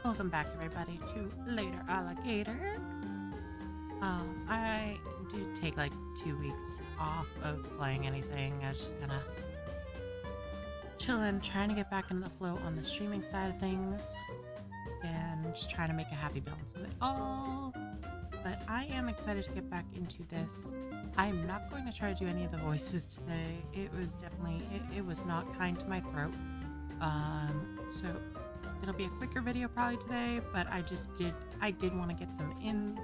Welcome back, everybody, to Later Alligator. I did take like 2 weeks off of playing anything. I was just kind of chilling, trying to get back in the flow on the streaming side of things, and just trying to make a happy balance of it all. But I am excited to get back into this. I'm not going to try to do any of the voices today. It was definitely, it was not kind to my throat. So it'll be a quicker video probably today, but I did want to get some in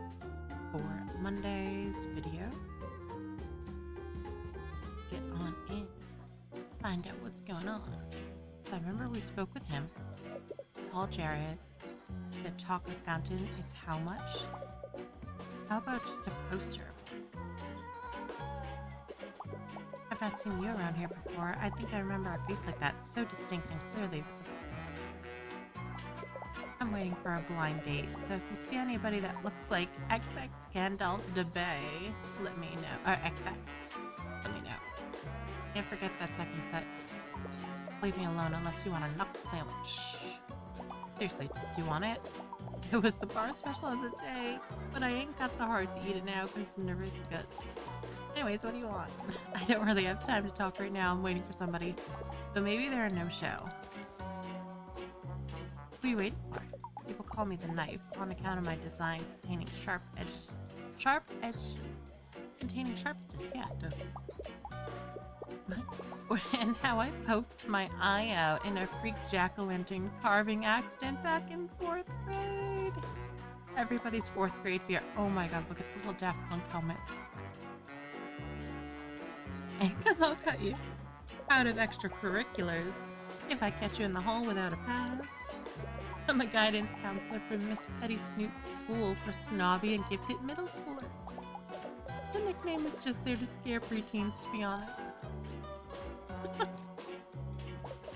for Monday's video. Get on in, find out what's going on. So I remember we spoke with him, call Jared, the chocolate fountain, it's how much? How about just a poster? I've not seen you around here before. I think I remember a face like that, so distinct and clearly visible. I'm waiting for a blind date, so if you see anybody that looks like XX Gandalf de Bay, let me know. Or XX, let me know. Can't forget that second set. Leave me alone unless you want a knuckle sandwich. Seriously, do you want it? It was the bar special of the day, but I ain't got the heart to eat it now because nervous guts. Anyways, what do you want? I don't really have time to talk right now. I'm waiting for somebody, but maybe they're a no-show. Who are you waiting for? People call me the knife on account of my design containing sharp edges. Yeah. And how I poked my eye out in a freak jack-o'-lantern carving accident back in 4th grade. Everybody's 4th grade fear. Oh my god, look at the little Daft Punk helmets. And because I'll cut you out of extracurriculars if I catch you in the hall without a pass. I'm a guidance counselor for Miss Petty Snoot's school for snobby and gifted middle schoolers. The nickname is just there to scare preteens, to be honest.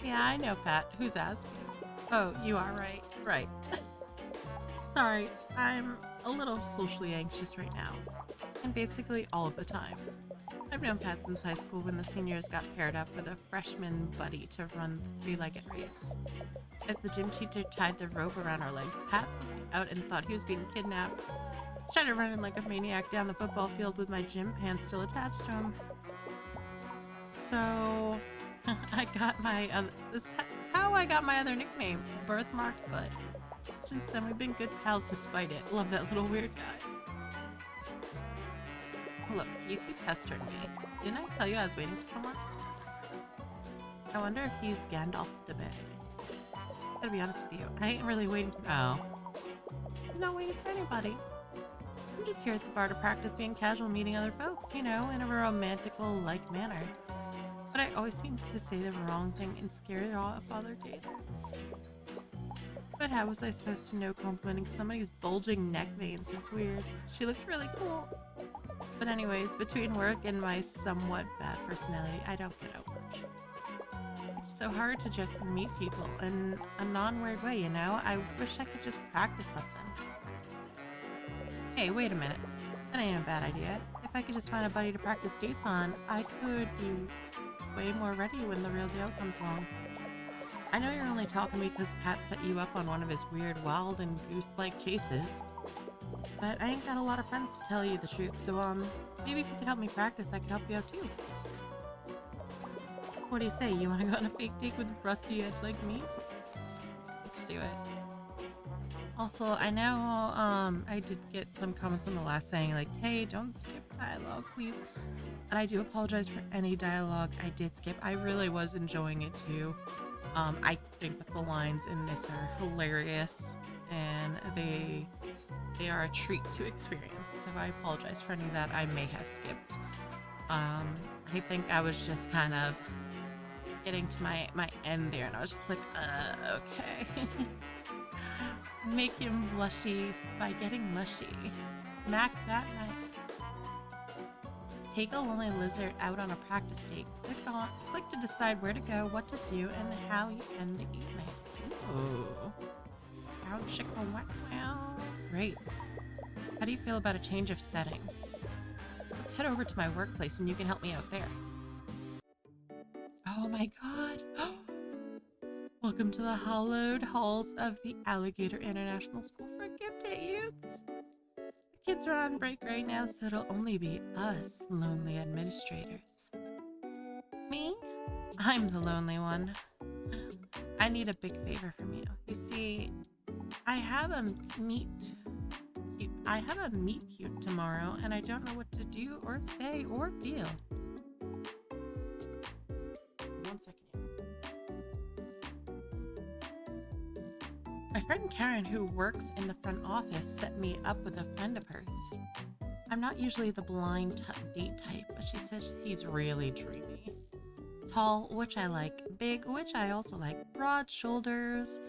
Yeah, I know, Pat. Who's asking? Oh, you are right. Right. Sorry, I'm a little socially anxious right now. And basically all of the time. I've known Pat since high school when the seniors got paired up with a freshman buddy to run the three-legged race. As the gym teacher tied the rope around our legs, Pat looked out and thought he was being kidnapped. I started running like a maniac down the football field with my gym pants still attached to him. So I got my this is how I got my other nickname, birthmarked butt. Since then we've been good pals despite it. Love that little weird guy. Look, you keep pestering me. Didn't I tell you I was waiting for someone? I wonder if he's Gandalf the Bay. Gotta be honest with you, I ain't really waiting for— oh. I'm not waiting for anybody. I'm just here at the bar to practice being casual, meeting other folks, you know, in a romantical-like manner. But I always seem to say the wrong thing and scare it off other gators. But how was I supposed to know complimenting somebody's bulging neck veins was weird? She looked really cool. But anyways, between work and my somewhat bad personality, I don't get out much. It's so hard to just meet people in a non-weird way, you know? I wish I could just practice something. Hey, wait a minute. That ain't a bad idea. If I could just find a buddy to practice dates on, I could be way more ready when the real deal comes along. I know you're only talking because Pat set you up on one of his weird wild and goose-like chases. But I ain't got a lot of friends to tell you the truth, so maybe if you could help me practice, I could help you out too. What do you say? You want to go on a fake date with a rusty edge like me? Let's do it. Also, I know I did get some comments on the last saying like, hey, don't skip dialogue, please. And I do apologize for any dialogue I did skip. I really was enjoying it too. I think that the lines in this are hilarious and they are a treat to experience. So I apologize for any that I may have skipped. I think I was just kind of getting to my end there and I was just like, okay. Make him blushy by getting mushy. Mac that night. Take a lonely lizard out on a practice date. Click to decide where to go, what to do, and how you end the evening. Ooh. Wow, chicka wow. Great. How do you feel about a change of setting? Let's head over to my workplace and you can help me out there. Oh my god. Look Welcome to the hallowed halls of the Alligator International School for Gifted Youths. The kids are on break right now, so it'll only be us lonely administrators. Me? I'm the lonely one. I need a big favor from you. You see, I have a meet cute tomorrow, and I don't know what to do or say or feel. 1 second here. My friend Karen, who works in the front office, set me up with a friend of hers. I'm not usually the blind date type, but she says he's really dreamy. Tall, which I like. Big, which I also like. Broad shoulders.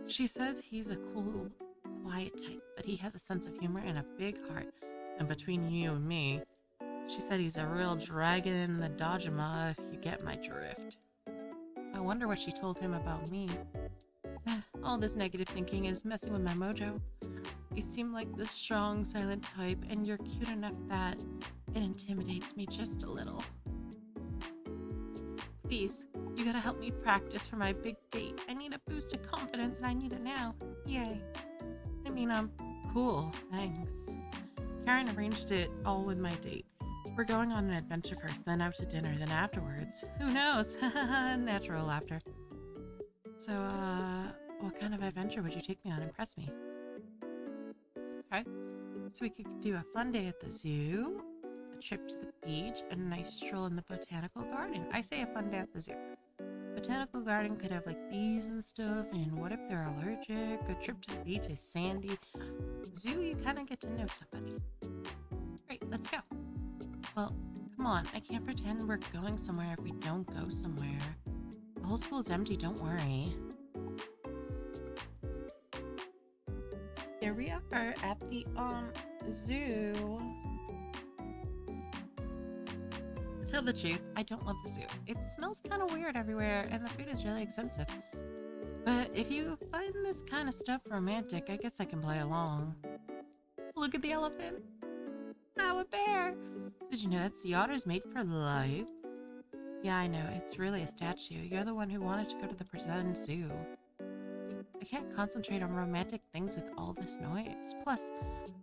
She says he's a cool, quiet type, but he has a sense of humor and a big heart. And between you and me, she said he's a real dragon in the Dojima, if you get my drift. I wonder what she told him about me. All this negative thinking is messing with my mojo. You seem like the strong, silent type, and you're cute enough that it intimidates me just a little. Please, you gotta help me practice for my big date. I need a boost of confidence, and I need it now. Yay. I mean, cool, thanks. Karen arranged it all with my date. We're going on an adventure first, then out to dinner, then afterwards. Who knows? Natural laughter. So, what kind of adventure would you take me on? Impress me. Okay. So we could do a fun day at the zoo, a trip to the beach, and a nice stroll in the botanical garden. I say a fun day at the zoo. Botanical garden could have like bees and stuff, and what if they're allergic? A trip to the beach is sandy. Zoo, you kind of get to know somebody. Great, let's go. Well, come on, I can't pretend we're going somewhere if we don't go somewhere. The whole school's empty, don't worry. Here we are at the, zoo. To tell the truth, I don't love the zoo. It smells kind of weird everywhere, and the food is really expensive. But if you find this kind of stuff romantic, I guess I can play along. Look at the elephant. Now a bear. Did you know that sea otter's made for life? Yeah, I know. It's really a statue. You're the one who wanted to go to the pretend zoo. I can't concentrate on romantic things with all this noise. Plus,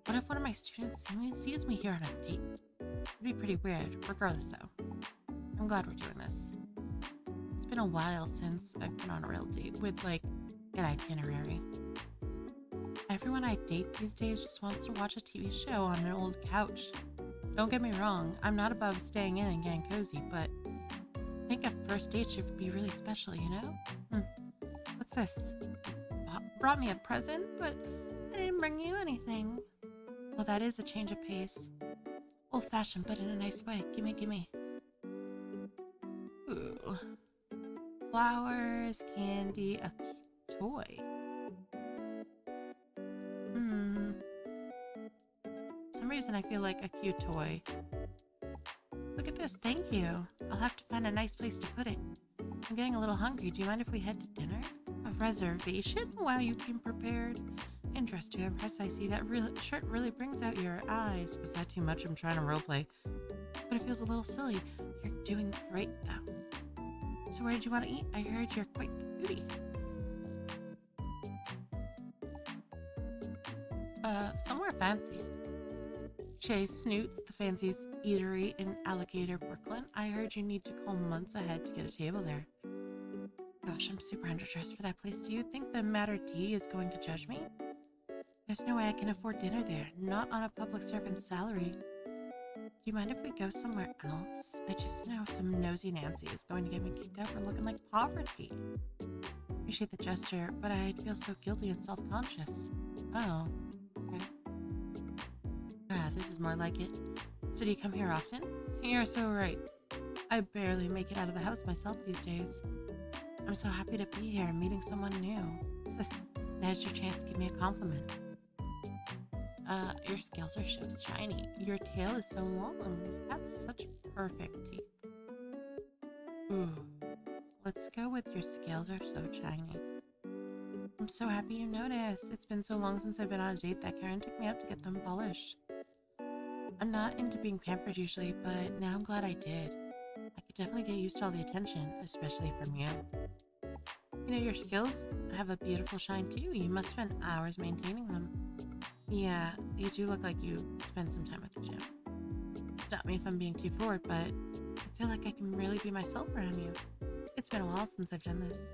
what if one of my students sees me here on a date? It'd be pretty weird. Regardless, though. I'm glad we're doing this. It's been a while since I've been on a real date with, like, an itinerary. Everyone I date these days just wants to watch a TV show on an old couch. Don't get me wrong, I'm not above staying in and getting cozy, but I think a first date should be really special, you know? What's this? Brought me a present, but I didn't bring you anything. Well, that is a change of pace. Old-fashioned, but in a nice way. Gimme. Ooh. Flowers, candy, a cute toy. For some reason I feel like a cute toy. Look at this, thank you. I'll have to find a nice place to put it. I'm getting a little hungry. Do you mind if we head to dinner? A reservation? Wow, you came prepared. And dressed to impress. I see that shirt really brings out your eyes. Was that too much? I'm trying to roleplay. But it feels a little silly. You're doing great, though. So where did you want to eat? I heard you're quite the foodie. Somewhere fancy. Chase Snoots, the fanciest eatery in Alligator, Brooklyn. I heard you need to call months ahead to get a table there. Gosh, I'm super underdressed for that place. Do you think the Matter D is going to judge me? There's no way I can afford dinner there, not on a public servant's salary. Do you mind if we go somewhere else? I just know some nosy Nancy is going to get me kicked out for looking like poverty. Appreciate the gesture, but I'd feel so guilty and self-conscious. Oh, okay. This is more like it. So do you come here often? You're so right. I barely make it out of the house myself these days. I'm so happy to be here, meeting someone new. Now's your chance to give me a compliment. Your scales are so shiny. Your tail is so long. You have such perfect teeth. Ooh. Let's go with your scales are so shiny. I'm so happy you noticed. It's been so long since I've been on a date that Karen took me out to get them polished. I'm not into being pampered usually, but now I'm glad I did. I could definitely get used to all the attention, especially from you. You know, your skills have a beautiful shine too. You must spend hours maintaining them. Yeah, you do look like you spend some time at the gym. Stop me if I'm being too forward, but I feel like I can really be myself around you. It's been a while since I've done this.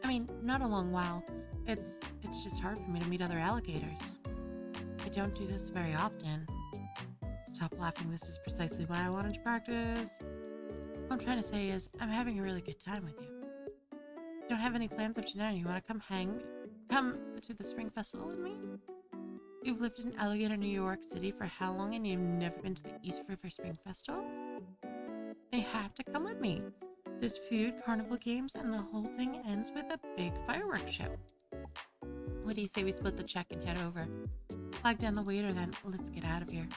I mean, not a long while. It's just hard for me to meet other alligators. I don't do this very often. Stop laughing, this is precisely why I wanted to practice. What I'm trying to say is, I'm having a really good time with you. You don't have any plans of tonight? You want to come to the Spring Festival with me? You've lived in Alligator, New York City for how long and you've never been to the East River Spring Festival? You have to come with me. There's food, carnival games, and the whole thing ends with a big fireworks show. What do you say we split the check and head over? Flag down the waiter, then let's get out of here.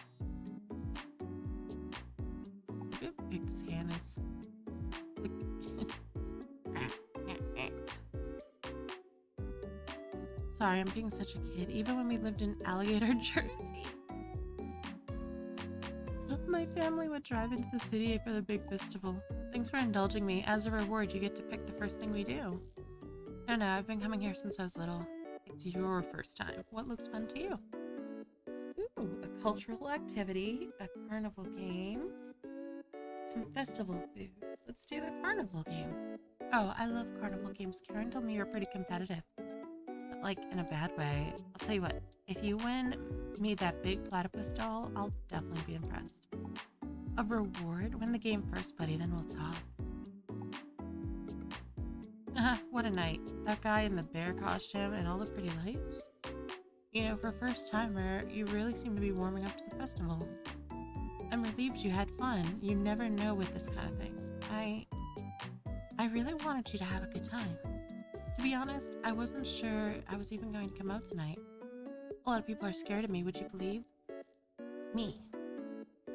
Look how big this hand is. Sorry, I'm being such a kid, even when we lived in Alligator, Jersey. My family would drive into the city for the big festival. Thanks for indulging me. As a reward, you get to pick the first thing we do. No, I've been coming here since I was little. It's your first time. What looks fun to you? Ooh, a cultural activity, a carnival game, some festival food. Let's do the carnival game. Oh, I love carnival games. Karen told me you're pretty competitive. But like, in a bad way. I'll tell you what, if you win me that big platypus doll, I'll definitely be impressed. A reward? Win the game first, buddy, then we'll talk. What a night. That guy in the bear costume and all the pretty lights. You know, for a first timer, you really seem to be warming up to the festival. I'm relieved you had fun. You never know with this kind of thing. I really wanted you to have a good time. To be honest, I wasn't sure I was even going to come out tonight. A lot of people are scared of me, would you believe? Me.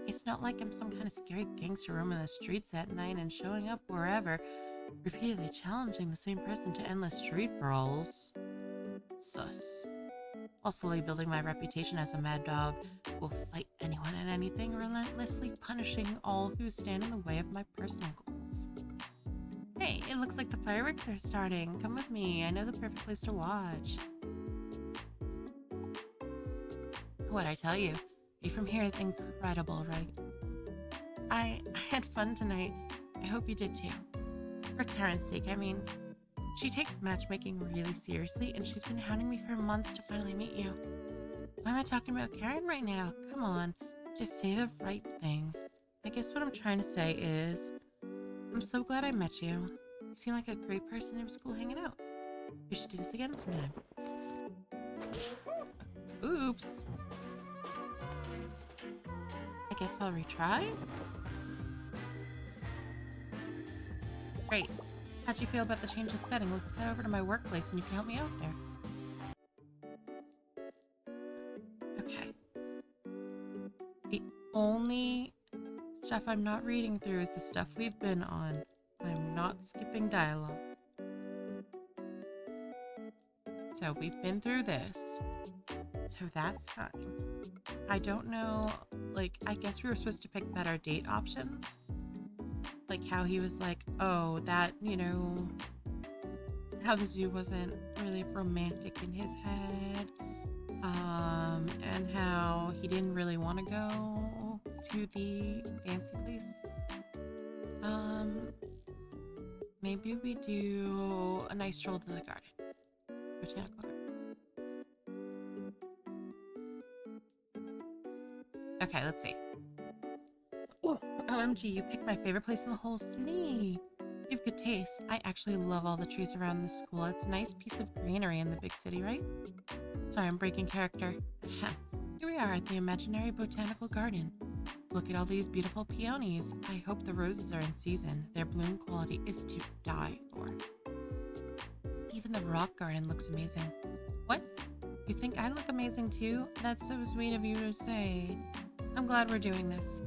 It's not like I'm some kind of scary gangster roaming the streets at night and showing up wherever, repeatedly challenging the same person to endless street brawls. Sus. While slowly building my reputation as a mad dog who will fight anyone and anything, relentlessly punishing all who stand in the way of my personal goals. Hey, it looks like the fireworks are starting. Come with me. I know the perfect place to watch. What'd I tell you? View from here is incredible, right? I had fun tonight. I hope you did too. For Karen's sake, I mean, she takes matchmaking really seriously and she's been hounding me for months to finally meet you. Why am I talking about Karen right now? Come on, just say the right thing. I guess what I'm trying to say is, I'm so glad I met you. You seem like a great person. It was cool hanging out. We should do this again sometime. Oops. I guess I'll retry? Great. How'd you feel about the change of setting? Let's head over to my workplace and you can help me out there. Okay. The only stuff I'm not reading through is the stuff we've been on. I'm not skipping dialogue. So we've been through this. So that's fine. I don't know, like, I guess we were supposed to pick better date options. Like how he was like, oh, that, you know, how the zoo wasn't really romantic in his head. And how he didn't really want to go to the fancy place. Maybe we do a nice stroll to the garden. Botanical garden. Okay, let's see. Oh, OMG, you picked my favorite place in the whole city. You have good taste. I actually love all the trees around the school. It's a nice piece of greenery in the big city, right? Sorry, I'm breaking character. Here we are at the imaginary botanical garden. Look at all these beautiful peonies. I hope the roses are in season. Their bloom quality is to die for. Even the rock garden looks amazing. What? You think I look amazing too? That's so sweet of you to say. I'm glad we're doing this.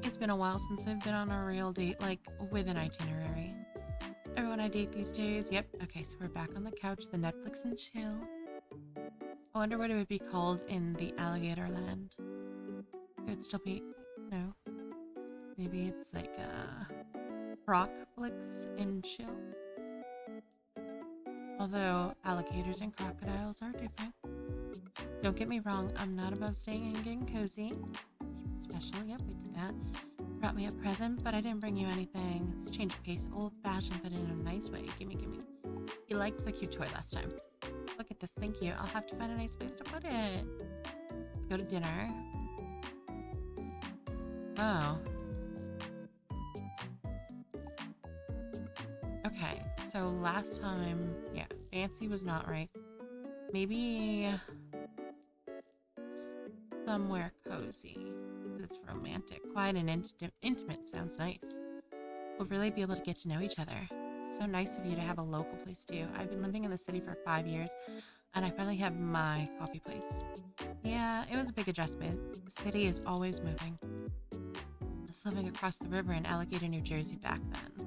It's been a while since I've been on a real date, like with an itinerary. Everyone I date these days, yep. Okay, so we're back on the couch, the Netflix and chill. I wonder what it would be called in the Alligator land. It would still be, no. Maybe it's like Rock Flicks and chill. Although alligators and crocodiles are different. Don't get me wrong, I'm not above staying and getting cozy. Special, yep, we did that. Brought me a present, but I didn't bring you anything. It's change of pace, old fashioned, but in a nice way. Gimme, gimme. You liked the cute toy last time. Look at this, thank you. I'll have to find a nice place to put it. Let's go to dinner. Oh. Okay, so last time, yeah, fancy was not right. Maybe somewhere cozy. It's romantic. Quiet and intimate sounds nice. We'll really be able to get to know each other. So nice of you to have a local place too. I've been living in the city for 5 years, and I finally have my coffee place. Yeah, it was a big adjustment. The city is always moving. I was living across the river in Alligator, New Jersey back then.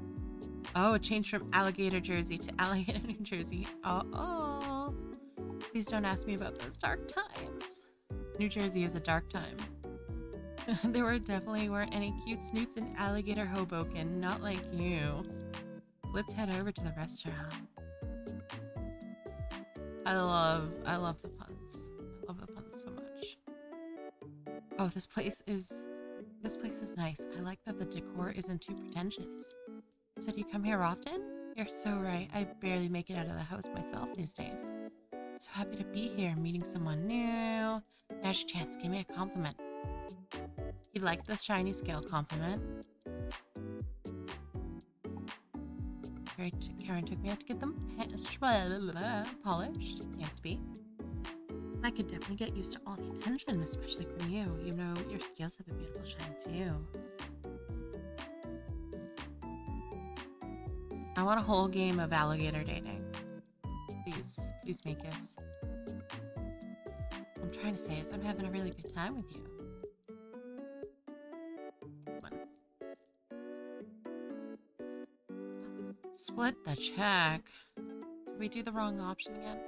Oh, it changed from Alligator, Jersey to Alligator, New Jersey. Oh. Please don't ask me about those dark times. New Jersey is a dark time. There definitely weren't any cute snoots in Alligator, Hoboken. Not like you. Let's head over to the restaurant. I love the puns. I love the puns so much. Oh, this place is nice. I like that the decor isn't too pretentious. So do you come here often? You're so right. I barely make it out of the house myself these days. So happy to be here, meeting someone new. Now's your chance. Give me a compliment. You like the shiny scale compliment? Karen took me out to get them polished. Can't speak. I could definitely get used to all the attention, especially from you. You know, your scales have a beautiful shine too. I want a whole game of alligator dating. Please make us. What I'm trying to say is I'm having a really good time with you. Split the check. Did we do the wrong option again?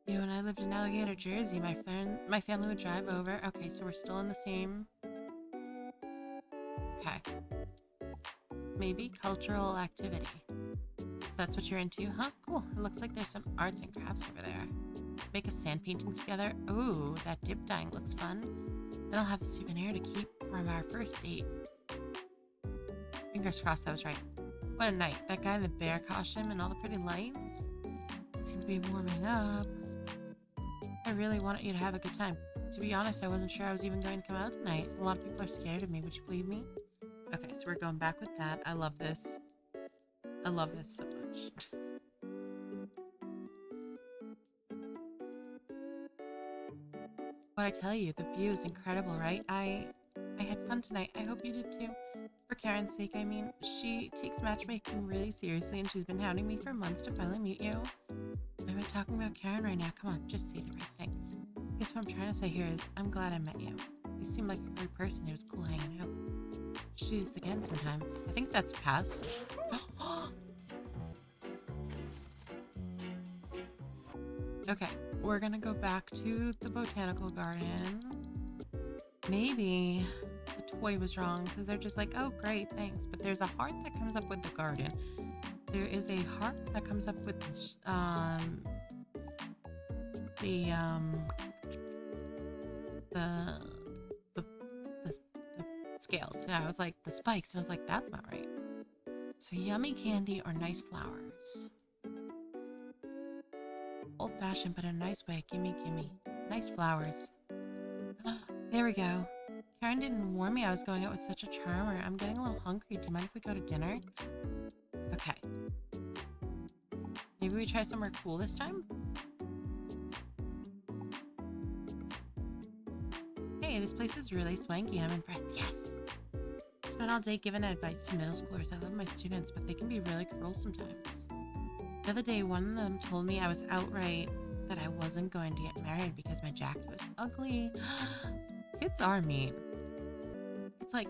You and I lived in Alligator, Jersey. My family would drive over. Okay, so we're still in the same. Okay. Maybe cultural activity. So that's what you're into, huh? Cool. It looks like there's some arts and crafts over there. Make a sand painting together. Ooh, that dip dyeing looks fun. Then I'll have a souvenir to keep from our first date. Fingers crossed that was right. What a night. That guy in the bear costume and all the pretty lights seem to be warming up. I really wanted you to have a good time. To be honest, I wasn't sure I was even going to come out tonight. A lot of people are scared of me. Would you believe me? Okay, so we're going back with that. I love this. I love this so much. What I tell you, the view is incredible, right? I had fun tonight. I hope you did too. For Karen's sake, I mean, she takes matchmaking really seriously and she's been hounding me for months to finally meet you. I'm not talking about Karen right now. Come on, just say the right thing. I guess what I'm trying to say here is I'm glad I met you. You seem like a great person. It was cool hanging out. Let's do this again sometime. I think that's a pass. Okay, we're gonna go back to the botanical garden. Maybe the toy was wrong because they're just like, oh great, thanks. But there's a heart that comes up with the garden. There is a heart that comes up with the scales. Yeah, I was like the spikes, and I was like, that's not right. So yummy candy or nice flowers. Old-fashioned, but in a nice way. Gimme, gimme. Nice flowers. There we go. Karen didn't warn me I was going out with such a charmer. I'm getting a little hungry. Do you mind if we go to dinner? Okay. Maybe we try somewhere cool this time? Hey, this place is really swanky. I'm impressed. Yes! I spent all day giving advice to middle schoolers. I love my students, but they can be really cruel sometimes. The other day, one of them told me I was outright that I wasn't going to get married because my jacket was ugly. Kids are mean. It's like,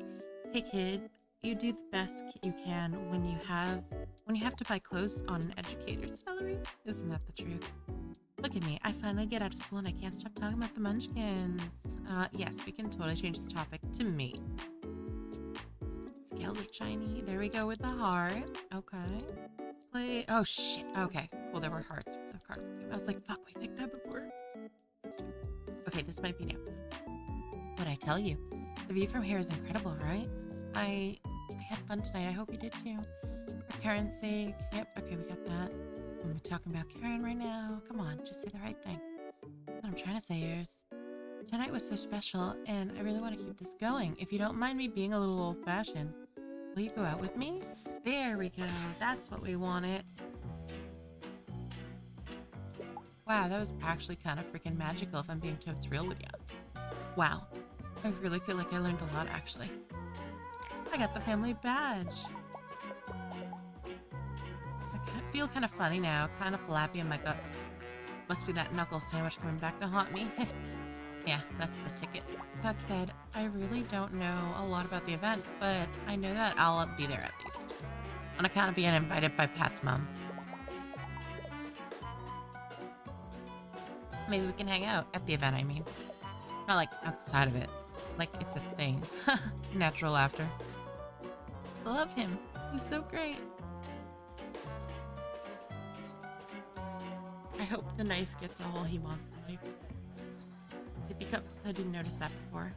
hey kid, you do the best you can when you have to buy clothes on an educator's salary. Isn't that the truth? Look at me, I finally get out of school and I can't stop talking about the munchkins. Yes, we can totally change the topic to me. Scales are shiny. There we go with the hearts. Okay. Play. Oh shit. Okay, Well, there were hearts with the carnival theme. I was like, fuck, we picked that before. Okay, this might be new. What'd I tell you? The view from here is incredible, right? I had fun tonight. I hope you did too. For Karen's sake. Yep, okay, we got that. I'm talking about Karen right now. Come on, just say the right thing. What I'm trying to say is, tonight was so special, and I really want to keep this going. If you don't mind me being a little old-fashioned, will you go out with me? There we go. That's what we wanted. Wow, that was actually kind of freaking magical if I'm being totes real with you. Wow, I really feel like I learned a lot, actually. I got the family badge. I feel kind of funny now, kind of flappy in my guts. Must be that knuckle sandwich coming back to haunt me. Yeah, that's the ticket. That said, I really don't know a lot about the event, but I know that I'll be there at least. On account of being invited by Pat's mom. Maybe we can hang out at the event, I mean. Not like outside of it. Like it's a thing. Natural laughter. I love him. He's so great. I hope the knife gets all he wants in life. Sippy cups, I didn't notice that before.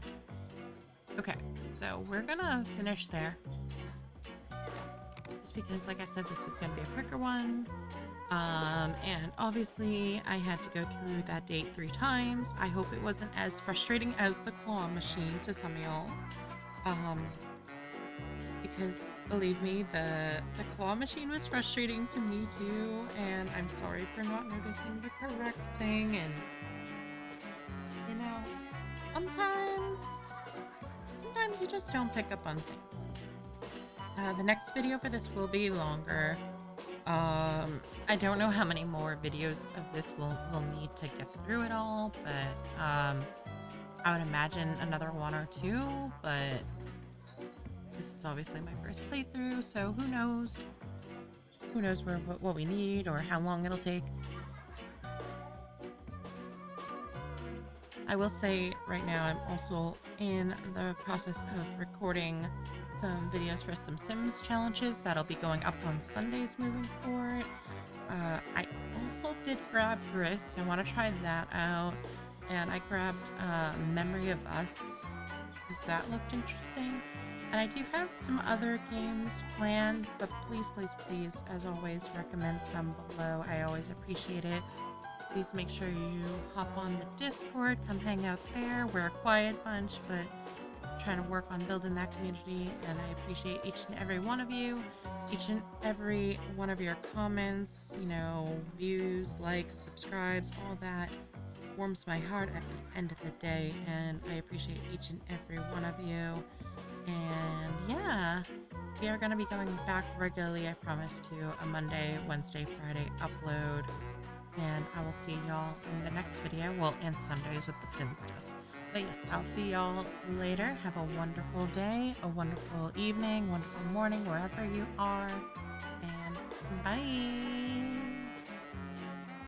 Okay, so we're gonna finish there. Just because, like I said, this was gonna be a quicker one. And obviously I had to go through that date 3 times. I hope it wasn't as frustrating as the claw machine to some of y'all. Because believe me, the claw machine was frustrating to me too, and I'm sorry for not noticing the correct thing. And you know, sometimes you just don't pick up on things. The next video for this will be longer. I don't know how many more videos of this we'll need to get through it all, but I would imagine another 1 or 2, but this is obviously my first playthrough, so who knows? Who knows what we need or how long it'll take. I will say right now I'm also in the process of recording some videos for some Sims challenges that'll be going up on Sundays moving forward. I also did grab Gris. I want to try that out. And I grabbed Memory of Us because that looked interesting. And I do have some other games planned, but please, please, please, as always, recommend some below. I always appreciate it. Please make sure you hop on the Discord, come hang out there. We're a quiet bunch, but trying to work on building that community, and I appreciate each and every one of you, each and every one of your comments, you know, views, likes, subscribes, all that warms my heart at the end of the day, and I appreciate each and every one of you. And yeah, we are going to be going back regularly, I promise, to a Monday, Wednesday, Friday upload, and I will see y'all in the next video, well, and Sundays with the Sim stuff. But yes, I'll see y'all later. Have a wonderful day, a wonderful evening, wonderful morning, wherever you are. And bye!